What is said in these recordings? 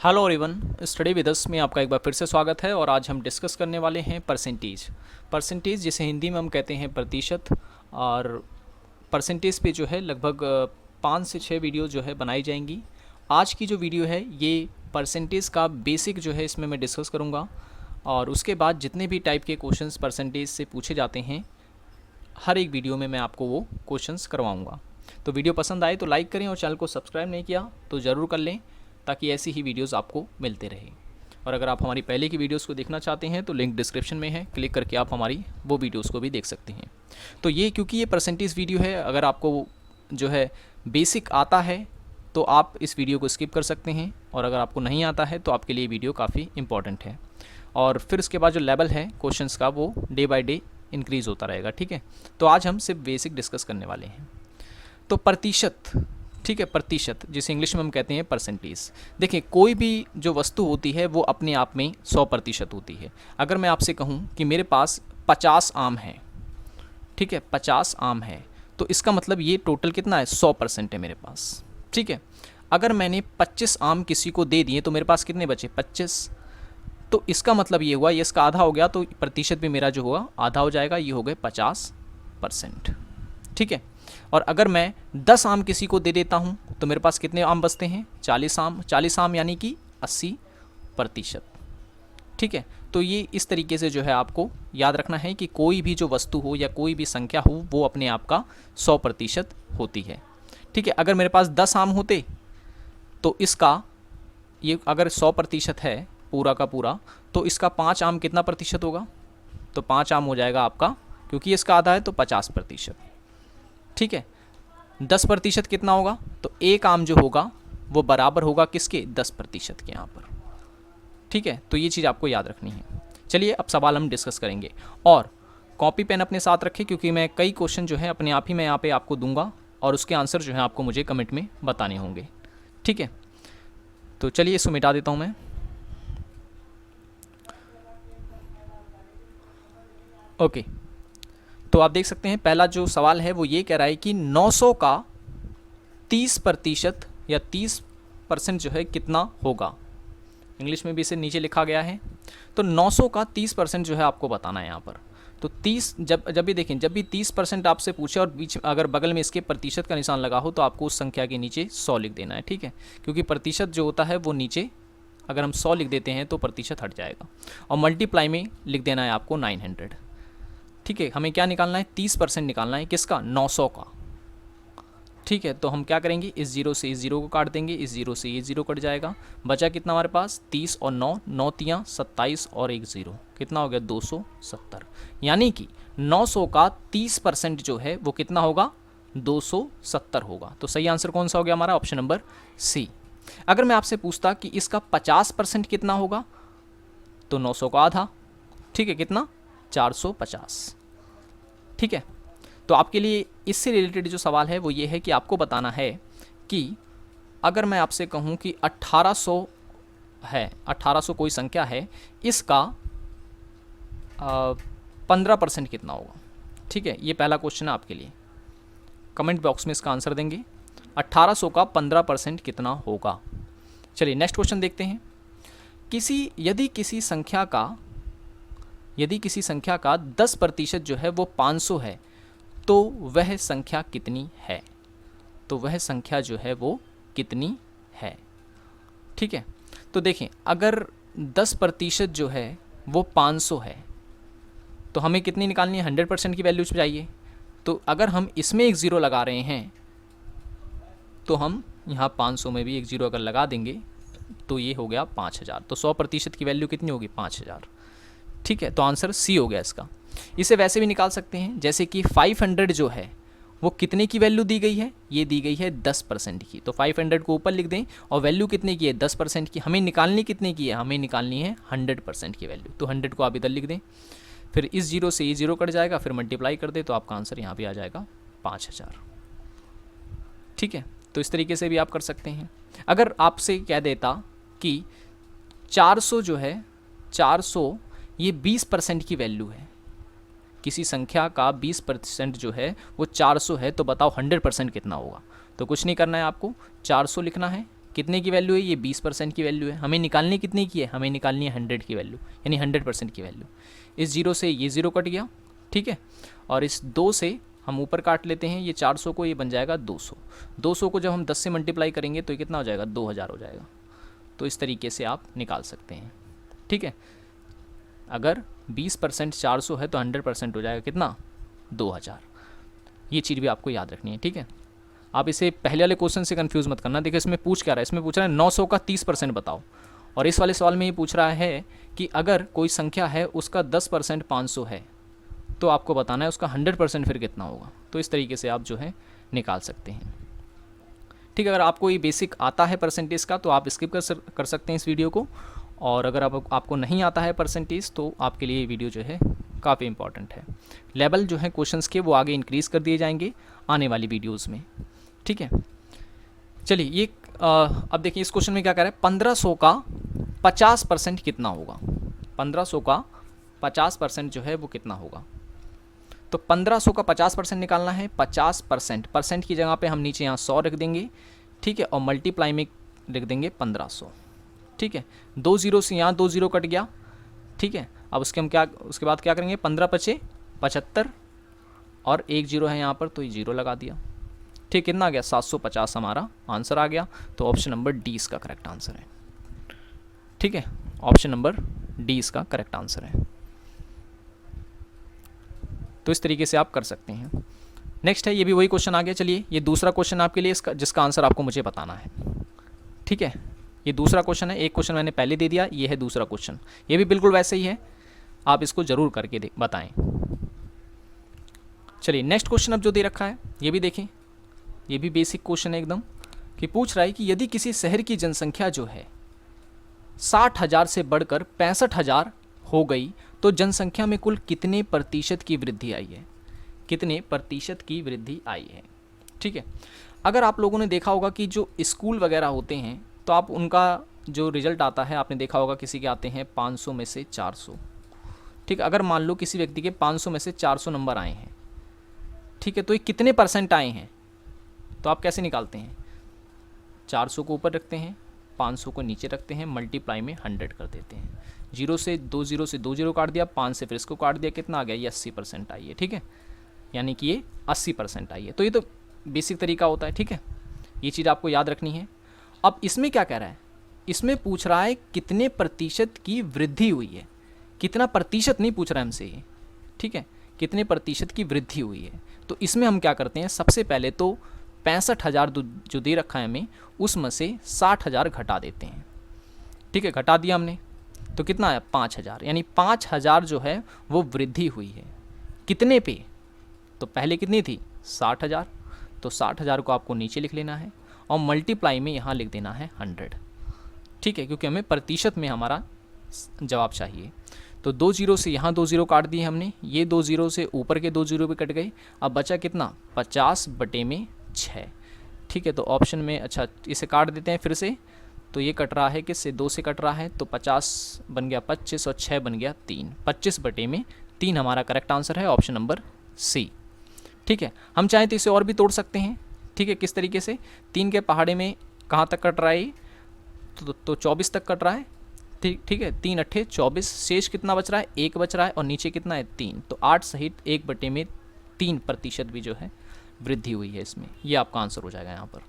Hello everyone, study with us में आपका एक बार फिर से स्वागत है। और आज हम डिस्कस करने वाले हैं परसेंटेज जिसे हिंदी में हम कहते हैं प्रतिशत। और परसेंटेज पे जो है लगभग 5 से 6 वीडियो जो है बनाई जाएंगी। आज की जो वीडियो है ये परसेंटेज का बेसिक जो है इसमें मैं डिस्कस करूँगा, और उसके बाद जितने भी टाइप के क्वेश्चंस परसेंटेज से पूछे जाते हैं हर एक वीडियो में मैं आपको वो क्वेश्चंस करवाऊँगा। तो वीडियो पसंद आए तो लाइक करें, और चैनल को सब्सक्राइब नहीं किया तो ज़रूर कर लें ताकि ऐसी ही वीडियोस आपको मिलते रहे। और अगर आप हमारी पहले की वीडियोस को देखना चाहते हैं तो लिंक डिस्क्रिप्शन में है, क्लिक करके आप हमारी वो वीडियोस को भी देख सकते हैं। तो ये क्योंकि ये परसेंटेज वीडियो है, अगर आपको जो है बेसिक आता है तो आप इस वीडियो को स्किप कर सकते हैं, और अगर आपको नहीं आता है तो आपके लिए वीडियो काफ़ी इंपॉर्टेंट है। और फिर उसके बाद जो लेवल है क्वेश्चंस का वो डे बाय डे इंक्रीज़ होता रहेगा, ठीक है। तो आज हम सिर्फ बेसिक डिस्कस करने वाले हैं। तो प्रतिशत, ठीक है, प्रतिशत जिसे इंग्लिश में हम कहते हैं परसेंटेज। देखिए, कोई भी जो वस्तु होती है वो अपने आप में 100% होती है। अगर मैं आपसे कहूँ कि मेरे पास 50 आम है, ठीक है, 50 आम है, तो इसका मतलब ये टोटल कितना है, 100% है मेरे पास, ठीक है। अगर मैंने 25 आम किसी को दे दिए तो मेरे पास कितने बचे, 25। तो इसका मतलब ये हुआ, ये इसका आधा हो गया, तो प्रतिशत भी मेरा जो होगा आधा हो जाएगा, ये हो गए 50%, ठीक है। और अगर मैं 10 आम किसी को दे देता हूँ तो मेरे पास कितने आम बचते हैं, 40 आम। 40 आम यानी कि 80%, ठीक है। तो ये इस तरीके से जो है आपको याद रखना है कि कोई भी जो वस्तु हो या कोई भी संख्या हो वो अपने आप का 100% होती है, ठीक है। अगर मेरे पास 10 आम होते तो इसका ये अगर 100% है पूरा का पूरा, तो इसका 5 आम कितना प्रतिशत होगा, तो 5 आम हो जाएगा आपका, क्योंकि इसका आधा है तो 50%, ठीक है। 10% कितना होगा, तो एक आम जो होगा वो बराबर होगा किसके, 10% के यहाँ पर, ठीक है। तो ये चीज़ आपको याद रखनी है। चलिए अब सवाल हम डिस्कस करेंगे, और कॉपी पेन अपने साथ रखें क्योंकि मैं कई क्वेश्चन जो है अपने आप ही मैं यहाँ पे आपको दूंगा, और उसके आंसर जो है आपको मुझे कमेंट में बताने होंगे, ठीक है। तो चलिए इसको मिटा देता हूँ मैं। ओके, तो आप देख सकते हैं पहला जो सवाल है वो ये कह रहा है कि 900 का 30% या 30% जो है कितना होगा। इंग्लिश में भी इसे नीचे लिखा गया है। तो 900 का 30% जो है आपको बताना है यहाँ पर। तो 30 जब भी देखें, जब भी 30% आपसे पूछे और बीच अगर बगल में इसके प्रतिशत का निशान लगा हो तो आपको उस संख्या के नीचे 100 लिख देना है, ठीक है। क्योंकि प्रतिशत जो होता है वो नीचे अगर हम 100 लिख देते हैं तो प्रतिशत हट जाएगा, और मल्टीप्लाई में लिख देना है आपको 900, ठीक है। हमें क्या निकालना है, 30% निकालना है, किसका, 900 का, ठीक है। तो हम क्या करेंगे, इस जीरो से इस जीरो को काट देंगे, इस जीरो से ये जीरो कट जाएगा, बचा कितना हमारे पास, 30 और 9, 9 तियाँ 27 और एक जीरो, कितना हो गया, 270। यानी कि 900 का 30% जो है वो कितना होगा, 270 होगा। तो सही आंसर कौन सा हो गया हमारा, ऑप्शन नंबर सी। अगर मैं आपसे पूछता कि इसका 50% कितना होगा, तो 900 का आधा, ठीक है, कितना, 450, ठीक है। तो आपके लिए इससे रिलेटेड जो सवाल है वो ये है कि आपको बताना है कि अगर मैं आपसे कहूँ कि 1800 है, 1800 कोई संख्या है, इसका 15% कितना होगा, ठीक है। ये पहला क्वेश्चन है आपके लिए, कमेंट बॉक्स में इसका आंसर देंगे। 1800 का 15% कितना होगा। चलिए नेक्स्ट क्वेश्चन देखते हैं। यदि किसी संख्या का 10% जो है वो 500 है तो वह संख्या कितनी है, तो वह संख्या जो है वो कितनी है, ठीक है। तो देखें, अगर 10% जो है वो 500 है तो हमें कितनी निकालनी है, 100% की वैल्यू चाहिए। तो अगर हम इसमें एक ज़ीरो लगा रहे हैं तो हम यहाँ 500 में भी एक ज़ीरो अगर लगा देंगे तो ये हो गया 5000। तो 100% की वैल्यू कितनी होगी, 5000, ठीक है। तो आंसर सी हो गया इसका। इसे वैसे भी निकाल सकते हैं, जैसे कि 500 जो है वो कितने की वैल्यू दी गई है, ये दी गई है 10% की। तो 500 को ऊपर लिख दें, और वैल्यू कितने की है, 10% की। हमें निकालनी कितने की है, हमें निकालनी है 100% की वैल्यू। तो 100 को आप इधर लिख दें, फिर इस जीरो से ये जीरो कट जाएगा, फिर मल्टीप्लाई कर दे तो आपका आंसर यहाँ भी आ जाएगा 5000, ठीक है। तो इस तरीके से भी आप कर सकते हैं। अगर आपसे कह देता कि 400 जो है, 400 ये 20% की वैल्यू है, किसी संख्या का 20% जो है वो 400 है, तो बताओ 100% कितना होगा। तो कुछ नहीं करना है आपको, 400 लिखना है, कितने की वैल्यू है, ये 20% की वैल्यू है। हमें निकालनी कितने की है, हमें निकालनी है 100 की वैल्यू, यानी 100% की वैल्यू। इस जीरो से ये ज़ीरो कट गया, ठीक है, और इस 2 से हम ऊपर काट लेते हैं, ये 400 को, ये बन जाएगा 200। 200 को जब हम 10 से मल्टीप्लाई करेंगे तो ये कितना हो जाएगा, 2000 हो जाएगा। तो इस तरीके से आप निकाल सकते हैं, ठीक है। अगर 20% 400 है तो 100% हो जाएगा कितना, 2000। ये चीज़ भी आपको याद रखनी है, ठीक है। आप इसे पहले वाले क्वेश्चन से कंफ्यूज मत करना। देखिए इसमें पूछ क्या रहा है, इसमें पूछ रहा है 900 का 30% बताओ, और इस वाले सवाल में ये पूछ रहा है कि अगर कोई संख्या है उसका 10% 500 है तो आपको बताना है उसका 100% फिर कितना होगा। तो इस तरीके से आप जो है निकाल सकते हैं, ठीक है। अगर आपको ये बेसिक आता है परसेंटेज का तो आप स्किप कर सकते हैं इस वीडियो को, और अगर आपको नहीं आता है परसेंटेज तो आपके लिए ये वीडियो जो है काफ़ी इंपॉर्टेंट है। लेवल जो है क्वेश्चंस के वो आगे इंक्रीज़ कर दिए जाएंगे आने वाली वीडियोज़ में, ठीक है। चलिए ये अब देखिए इस क्वेश्चन में क्या कह रहा है, 1500 का 50% कितना होगा। 1500 का 50% जो है वो कितना होगा। तो 1500 का 50% निकालना है। 50% परसेंट की जगह पे हम नीचे यहाँ 100 रख देंगे, ठीक है, और मल्टीप्लाई में लिख देंगे 1500, ठीक है। 2 जीरो से यहाँ 2 जीरो कट गया, ठीक है। अब उसके बाद क्या करेंगे, 15 पचे 75 और 1 जीरो है यहाँ पर तो ये जीरो लगा दिया, ठीक। कितना आ गया, 750 हमारा आंसर आ गया। तो ऑप्शन नंबर डी इसका करेक्ट आंसर है, ठीक है। ऑप्शन नंबर डी इसका करेक्ट आंसर है। तो इस तरीके से आप कर सकते हैं। नेक्स्ट है, ये भी वही क्वेश्चन आ गया। चलिए ये दूसरा क्वेश्चन आपके लिए जिसका आंसर आपको मुझे बताना है, ठीक है। ये दूसरा क्वेश्चन है, एक क्वेश्चन मैंने पहले दे दिया, ये है दूसरा क्वेश्चन। ये भी बिल्कुल वैसे ही है, आप इसको ज़रूर करके बताएं। चलिए नेक्स्ट क्वेश्चन अब जो दे रखा है ये भी देखें। ये भी बेसिक क्वेश्चन है एकदम, कि पूछ रहा है कि यदि किसी शहर की जनसंख्या जो है 60,000 से बढ़कर 65,000 हो गई तो जनसंख्या में कुल कितने प्रतिशत की वृद्धि आई है। कितने प्रतिशत की वृद्धि आई है, ठीक है। अगर आप लोगों ने देखा होगा कि जो स्कूल वगैरह होते हैं तो आप उनका जो रिजल्ट आता है, आपने देखा होगा किसी के आते हैं 500 में से 400, ठीक। अगर मान लो किसी व्यक्ति के 500 में से 400 नंबर आए हैं, ठीक है, तो ये कितने परसेंट आए हैं, तो आप कैसे निकालते हैं, 400 को ऊपर रखते हैं, 500 को नीचे रखते हैं, मल्टीप्लाई में 100 कर देते हैं। जीरो से 2 जीरो काट दिया, 5 से फिर इसको काट दिया, कितना आ गया, ये 80% आई है, ठीक है, यानी कि ये 80% आई है। तो ये तो बेसिक तरीका होता है, ठीक है, ये चीज़ आपको याद रखनी है। अब इसमें क्या कह रहा है, इसमें पूछ रहा है कितने प्रतिशत की वृद्धि हुई है, कितना प्रतिशत नहीं पूछ रहा है हमसे ये, ठीक है, कितने प्रतिशत की वृद्धि हुई है। तो इसमें हम क्या करते हैं, सबसे पहले तो 65,000 जो दे रखा है हमें उसमें से 60,000 घटा देते हैं, ठीक है। घटा दिया हमने तो कितना आया, 5,000, यानी 5,000 जो है वो वृद्धि हुई है। कितने पे, तो पहले कितनी थी, 60,000, तो 60,000 को आपको नीचे लिख लेना है और मल्टीप्लाई में यहाँ लिख देना है 100, ठीक है, क्योंकि हमें प्रतिशत में हमारा जवाब चाहिए। तो 2 जीरो से यहाँ 2 जीरो काट दिए हमने, ये 2 जीरो से ऊपर के 2 जीरो भी कट गए। अब बचा कितना, 50/6, ठीक है। तो ऑप्शन में, अच्छा इसे काट देते हैं फिर से, तो ये कट रहा है किससे, 2 से कट रहा है, तो 50 बन गया 25 और 6 बन गया 3, 25/3 हमारा करेक्ट आंसर है, ऑप्शन नंबर सी, ठीक है। हम चाहें तो इसे और भी तोड़ सकते हैं, ठीक है। किस तरीके से, 3 के पहाड़े में कहाँ तक कट रहा है, तो 24 तक कट रहा है, ठीक है। 3 अट्ठे 24, शेष कितना बच रहा है, 1 बच रहा है, और नीचे कितना है 3, तो 8 सहित 1/3% भी जो है वृद्धि हुई है इसमें, ये आपका आंसर हो जाएगा यहाँ पर,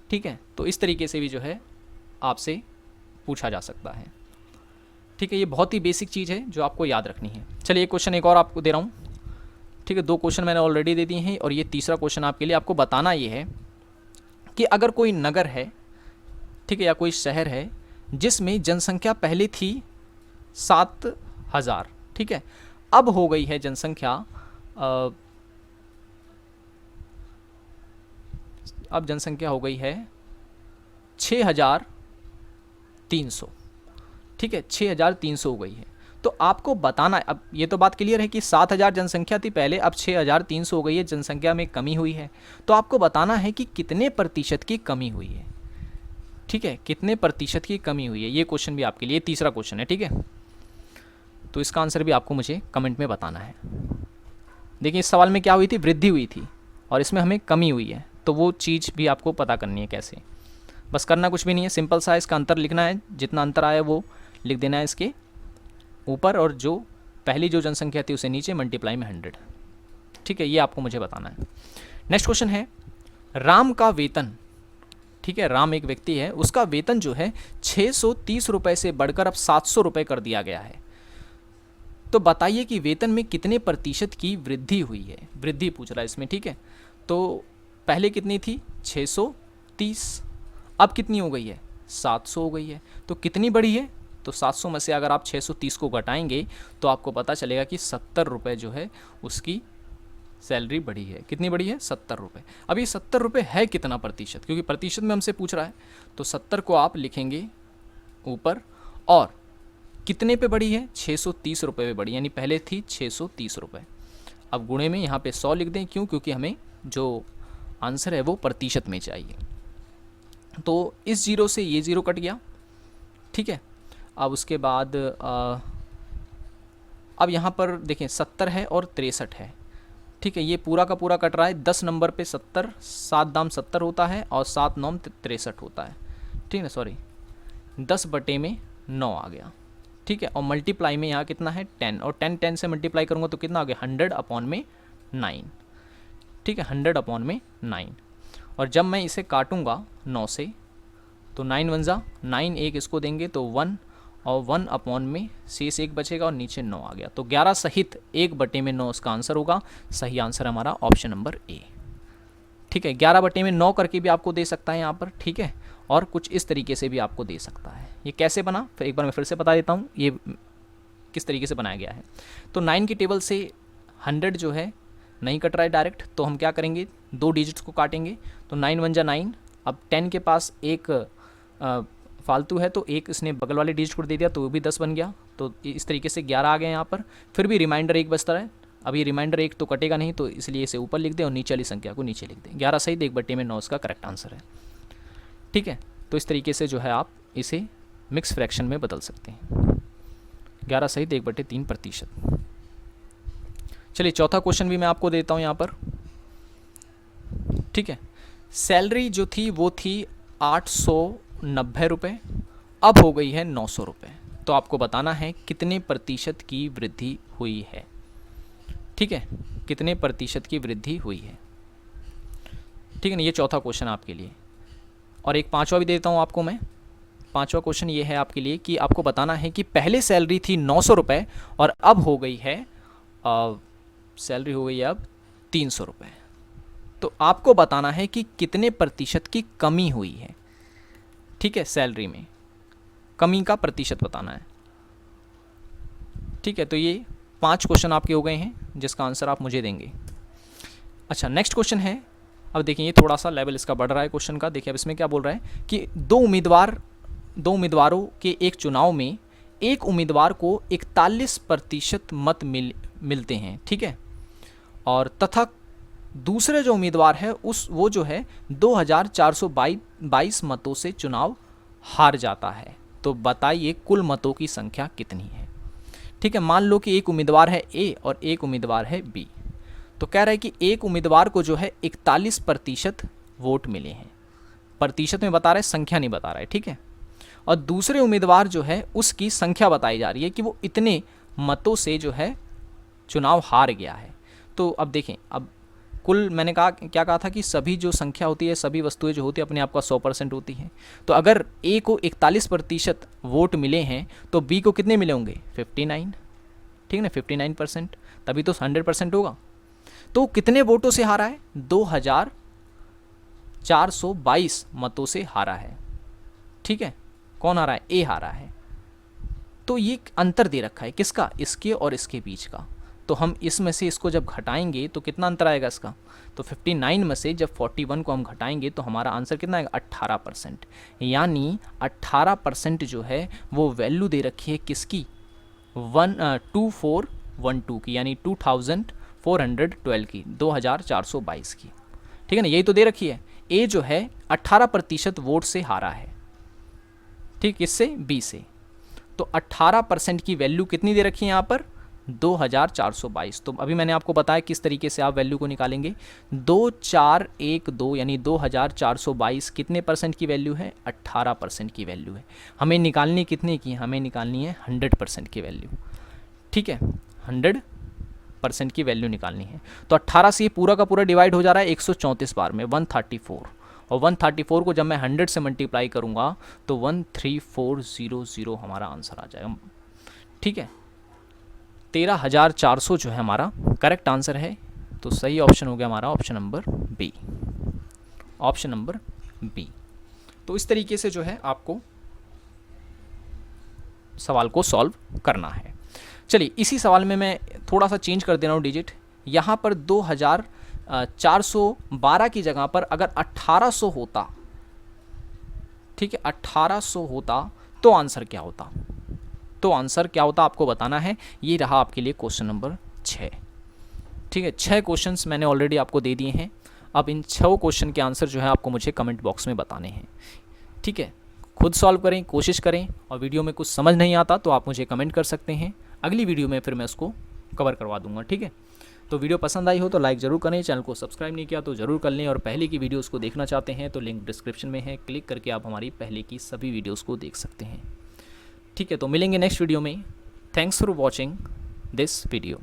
ठीक है। तो इस तरीके से भी जो है आपसे पूछा जा सकता है, ठीक है। ये बहुत ही बेसिक चीज़ है जो आपको याद रखनी है। चलिए एक क्वेश्चन एक और आपको दे रहा हूँ, ठीक है। 2 क्वेश्चन मैंने ऑलरेडी दे दिए हैं और ये तीसरा क्वेश्चन आपके लिए, आपको बताना ये है कि अगर कोई नगर है, ठीक है, या कोई शहर है जिसमें जनसंख्या पहले थी 7,000, ठीक है, अब हो गई है जनसंख्या अब जनसंख्या हो गई है 6,300, ठीक है, 6,300 हो गई है। तो आपको बताना है, अब ये तो बात क्लियर है कि 7,000 जनसंख्या थी पहले, अब 6,300 हो गई है, जनसंख्या में कमी हुई है। तो आपको बताना है कि कितने प्रतिशत की कमी हुई है, ठीक है, कितने प्रतिशत की कमी हुई है। ये क्वेश्चन भी आपके लिए तीसरा क्वेश्चन है, ठीक है। तो इसका आंसर भी आपको मुझे कमेंट में बताना है। देखिए इस सवाल में क्या हुई थी, वृद्धि हुई थी, और इसमें हमें कमी हुई है, तो वो चीज़ भी आपको पता करनी है कैसे। बस करना कुछ भी नहीं है, सिंपल सा इसका अंतर लिखना है, जितना अंतर आया वो लिख देना है इसके ऊपर, और जो पहली जो जनसंख्या थी उसे नीचे, मल्टीप्लाई में 100। ठीक है, ये आपको मुझे बताना है। नेक्स्ट क्वेश्चन है, राम का वेतन, ठीक है, राम एक व्यक्ति है, उसका वेतन जो है 630 रुपये से बढ़कर अब 700 रुपये कर दिया गया है। तो बताइए कि वेतन में कितने प्रतिशत की वृद्धि हुई है, वृद्धि पूछ रहा है इसमें। ठीक है, तो पहले कितनी थी 630, अब कितनी हो गई है 700 हो गई है। तो कितनी बढ़ी है, तो 700 में से अगर आप 630 को घटाएंगे तो आपको पता चलेगा कि 70 रुपये जो है उसकी सैलरी बढ़ी है। कितनी बढ़ी है 70 रुपये। अब ये 70 रुपये है कितना प्रतिशत, क्योंकि प्रतिशत में हमसे पूछ रहा है, तो 70 को आप लिखेंगे ऊपर, और कितने पे बढ़ी है 630 रुपये पे बढ़ी, यानी पहले थी 630 रुपये। अब गुणे में यहाँ पे 100 लिख दें, क्यों, क्योंकि हमें जो आंसर है वो प्रतिशत में चाहिए। तो इस जीरो से ये जीरो कट गया। ठीक है, अब उसके बाद अब यहाँ पर देखें 70 है और 63 है। ठीक है, ये पूरा का पूरा कट रहा है। 10 नंबर पे 70, 7 दाम 70 होता है और 7 9 63 होता है। ठीक है, सॉरी 10 बटे में 9 आ गया। ठीक है, और मल्टीप्लाई में यहाँ कितना है 10, और 10 से मल्टीप्लाई करूँगा तो कितना आ गया 100 अपॉन में 9। ठीक है, 100 अपॉन में 9, और जब मैं इसे काटूँगा 9 से तो 9 1 जा 9, एक इसको देंगे तो 1, और 1 अपॉन में शेष 1 बचेगा और नीचे 9 आ गया। तो 11 सहित 1 बटे में 9 इसका आंसर होगा। सही आंसर हमारा ऑप्शन नंबर ए। ठीक है, 11 बटे में 9 करके भी आपको दे सकता है यहाँ पर। ठीक है, और कुछ इस तरीके से भी आपको दे सकता है। ये कैसे बना, फिर एक बार मैं फिर से बता देता हूँ ये किस तरीके से बनाया गया है। तो 9 की टेबल से 100 जो है नहीं कट रहा है डायरेक्ट, तो हम क्या करेंगे 2 डिजिट्स को काटेंगे। तो 9 1 जा 9, अब 10 के पास एक फालतू है तो एक इसने बगल वाले डिजिट को दे दिया तो वो भी 10 बन गया। तो इस तरीके से 11 आ गए यहाँ पर। फिर भी रिमाइंडर 1 बचता है। अब ये रिमाइंडर 1 तो कटेगा नहीं, तो इसलिए इसे ऊपर लिख दें और नीचे वाली संख्या को नीचे लिख दें। 11 सहित 1 बटे में 9 इसका करेक्ट आंसर है। ठीक है, तो इस तरीके से जो है आप इसे मिक्स फ्रैक्शन में बदल सकते हैं। 11 सहित 1/3%। चलिए चौथा क्वेश्चन भी मैं आपको देता हूँ यहाँ पर। ठीक है, सैलरी जो थी वो थी 890 रुपये, अब हो गई है 900 रुपये। तो आपको बताना है कितने प्रतिशत की वृद्धि हुई है। ठीक है, कितने प्रतिशत की वृद्धि हुई है। ठीक है ना, ये चौथा क्वेश्चन आपके लिए। और एक पांचवा भी देता हूँ आपको मैं। पांचवा क्वेश्चन ये है आपके लिए कि आपको बताना है कि पहले सैलरी थी 900 रुपये और अब हो गई है सैलरी हो गई है अब 300 रुपये। तो आपको बताना है कि कितने प्रतिशत की कमी हुई है। ठीक है, सैलरी में कमी का प्रतिशत बताना है। ठीक है, तो ये 5 क्वेश्चन आपके हो गए हैं जिसका आंसर आप मुझे देंगे। अच्छा, नेक्स्ट क्वेश्चन है। अब देखिए ये थोड़ा सा लेवल इसका बढ़ रहा है क्वेश्चन का। देखिए अब इसमें क्या बोल रहा है कि दो उम्मीदवारों के एक चुनाव में एक उम्मीदवार को 41% मत मिलते हैं। ठीक है, और तथा दूसरे जो उम्मीदवार है वो जो है 2422 मतों से चुनाव हार जाता है। तो बताइए कुल मतों की संख्या कितनी है। ठीक है, मान लो कि एक उम्मीदवार है ए और एक उम्मीदवार है बी। तो कह रहा है कि एक उम्मीदवार को जो है 41% वोट मिले हैं। प्रतिशत में बता रहा है, संख्या नहीं बता रहा है। ठीक है, और दूसरे उम्मीदवार जो है उसकी संख्या बताई जा रही है कि वो इतने मतों से जो है चुनाव हार गया है। तो अब देखें, अब कुल मैंने क्या कहा था कि सभी जो संख्या होती है, सभी वस्तुएं जो होती है अपने आप का 100% होती हैं। तो अगर ए को 41% वोट मिले हैं तो बी को कितने मिले होंगे 59। ठीक है ना, 59%, तभी तो 100% होगा। तो कितने वोटों से हारा है 2422 मतों से हारा है। ठीक है, कौन हारा है, ए हारा है। तो ये अंतर दे रखा है किसका, इसके और इसके बीच का। तो हम इसमें से इसको जब घटाएंगे तो कितना अंतर आएगा इसका, तो 59 में से जब 41 को हम घटाएंगे तो हमारा आंसर कितना आएगा 18%। यानी 18% जो है वो वैल्यू दे रखी है किसकी 2412 की, यानी 2412 की, 2422 की। ठीक है ना, यही तो दे रखी है। ए जो है 18% वोट से हारा है। ठीक, इससे बी से। तो 18% की वैल्यू कितनी दे रखी है यहाँ पर 2422। तो अभी मैंने आपको बताया किस तरीके से आप वैल्यू को निकालेंगे। 2412 यानी 2422 कितने परसेंट की वैल्यू है? 18% की वैल्यू है। हमें निकालनी कितने की? हमें निकालनी है 100% की वैल्यू। ठीक है, 100% की वैल्यू निकालनी है। तो 18 से ये पूरा का पूरा डिवाइड हो जा रहा है 134 बार में, 134। और 134 को जब मैं 100 से मल्टीप्लाई करूँगा तो 13400 हमारा आंसर आ जाएगा। ठीक है, 13,400 जो है हमारा करेक्ट आंसर है। तो सही ऑप्शन हो गया हमारा option number B, option number B. तो इस तरीके से जो है आपको सवाल को सॉल्व करना है। चलिए इसी सवाल में मैं थोड़ा सा चेंज कर दे रहा हूँ डिजिट। यहाँ पर 2412 की जगह पर अगर 1800 होता, ठीक है, 1800 होता तो आंसर क्या होता? तो आंसर क्या होता आपको बताना है। ये रहा आपके लिए क्वेश्चन नंबर 6। ठीक है, 6 क्वेश्चंस मैंने ऑलरेडी आपको दे दिए हैं। अब इन 6 क्वेश्चन के आंसर जो है आपको मुझे कमेंट बॉक्स में बताने हैं। ठीक है, खुद सॉल्व करें, कोशिश करें, और वीडियो में कुछ समझ नहीं आता तो आप मुझे कमेंट कर सकते हैं। अगली वीडियो में फिर मैं उसको कवर करवा दूंगा। ठीक है, तो वीडियो पसंद आई हो तो लाइक ज़रूर करें, चैनल को सब्सक्राइब नहीं किया तो ज़रूर कर लें, और पहले की वीडियोस को देखना चाहते हैं तो लिंक डिस्क्रिप्शन में है, क्लिक करके आप हमारी पहले की सभी वीडियोस को देख सकते हैं। ठीक है, तो मिलेंगे नेक्स्ट वीडियो में। Thanks for watching this video.